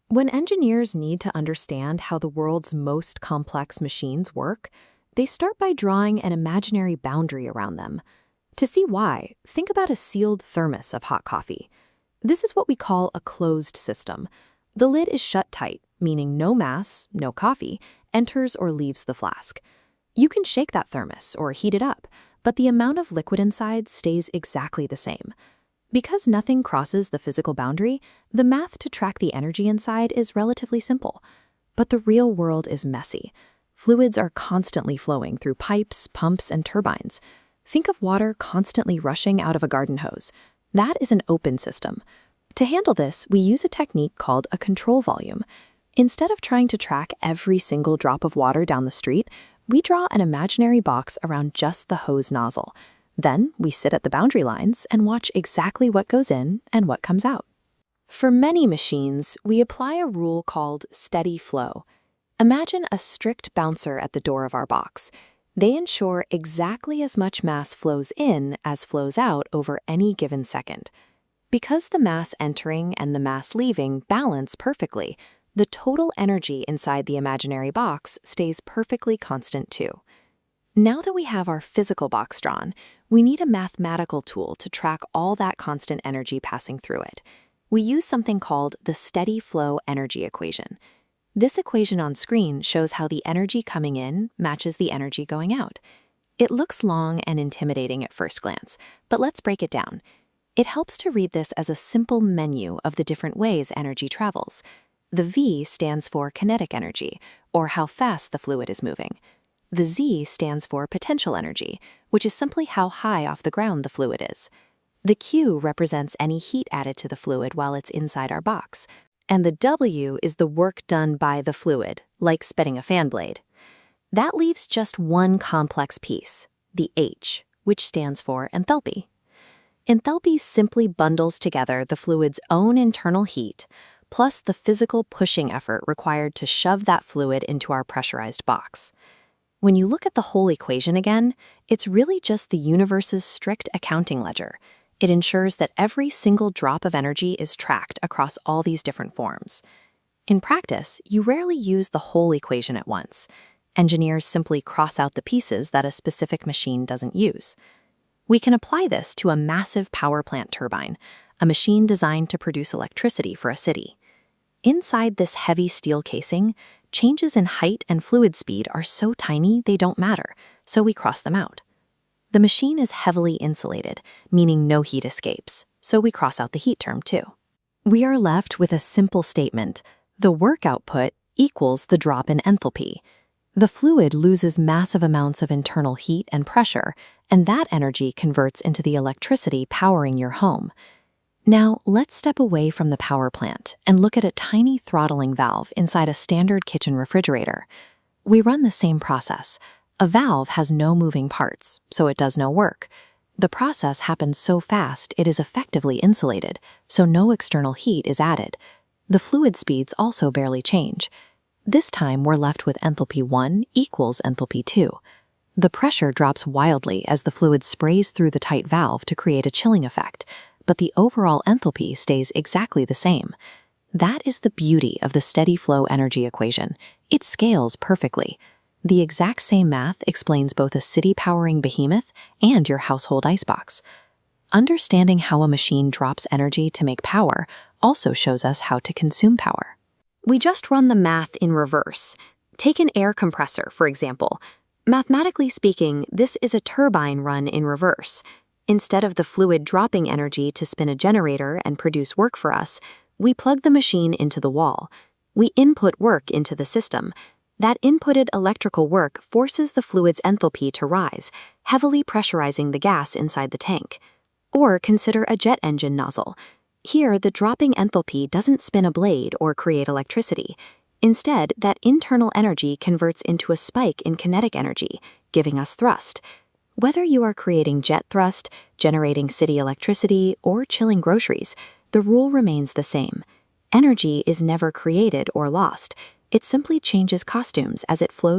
When engineers need to understand how the world's most complex machines work, they start by drawing an imaginary boundary around them. To see why, think about a sealed thermos of hot coffee. This is what we call a closed system. The lid is shut tight, meaning no mass, no coffee, enters or leaves the flask. You can shake that thermos or heat it up, but the amount of liquid inside stays exactly the same. Because nothing crosses the physical boundary, the math to track the energy inside is relatively simple. But the real world is messy. Fluids are constantly flowing through pipes, pumps, and turbines. Think of water constantly rushing out of a garden hose. That is an open system. To handle this, we use a technique called a control volume. Instead of trying to track every single drop of water down the street, we draw an imaginary box around just the hose nozzle. Then we sit at the boundary lines and watch exactly what goes in and what comes out. For many machines, we apply a rule called steady flow. Imagine a strict bouncer at the door of our box. They ensure exactly as much mass flows in as flows out over any given second. Because the mass entering and the mass leaving balance perfectly, the total energy inside the imaginary box stays perfectly constant too. Now that we have our physical box drawn, we need a mathematical tool to track all that constant energy passing through it. We use something called the steady flow energy equation. This equation on screen shows how the energy coming in matches the energy going out. It looks long and intimidating at first glance, but let's break it down. It helps to read this as a simple menu of the different ways energy travels. The V stands for kinetic energy, or how fast the fluid is moving. The Z stands for potential energy, which is simply how high off the ground the fluid is. The Q represents any heat added to the fluid while it's inside our box. And the W is the work done by the fluid, like spinning a fan blade. That leaves just one complex piece, the H, which stands for enthalpy. Enthalpy simply bundles together the fluid's own internal heat, plus the physical pushing effort required to shove that fluid into our pressurized box. When you look at the whole equation again, it's really just the universe's strict accounting ledger. It ensures that every single drop of energy is tracked across all these different forms. In practice, you rarely use the whole equation at once. Engineers simply cross out the pieces that a specific machine doesn't use. We can apply this to a massive power plant turbine, a machine designed to produce electricity for a city. Inside this heavy steel casing, changes in height and fluid speed are so tiny they don't matter, so we cross them out. The machine is heavily insulated, meaning no heat escapes, so we cross out the heat term too. We are left with a simple statement: the work output equals the drop in enthalpy. The fluid loses massive amounts of internal heat and pressure, and that energy converts into the electricity powering your home. Now, let's step away from the power plant and look at a tiny throttling valve inside a standard kitchen refrigerator. We run the same process. A valve has no moving parts, so it does no work. The process happens so fast it is effectively insulated, so no external heat is added. The fluid speeds also barely change. This time we're left with enthalpy 1 equals enthalpy 2. The pressure drops wildly as the fluid sprays through the tight valve to create a chilling effect, but the overall enthalpy stays exactly the same. That is the beauty of the steady flow energy equation. It scales perfectly. The exact same math explains both a city-powering behemoth and your household icebox. Understanding how a machine drops energy to make power also shows us how to consume power. We just run the math in reverse. Take an air compressor, for example. Mathematically speaking, this is a turbine run in reverse. Instead of the fluid dropping energy to spin a generator and produce work for us, we plug the machine into the wall. We input work into the system. That inputted electrical work forces the fluid's enthalpy to rise, heavily pressurizing the gas inside the tank. Or consider a jet engine nozzle. Here, the dropping enthalpy doesn't spin a blade or create electricity. Instead, that internal energy converts into a spike in kinetic energy, giving us thrust. Whether you are creating jet thrust, generating city electricity, or chilling groceries, the rule remains the same. Energy is never created or lost. It simply changes costumes as it flows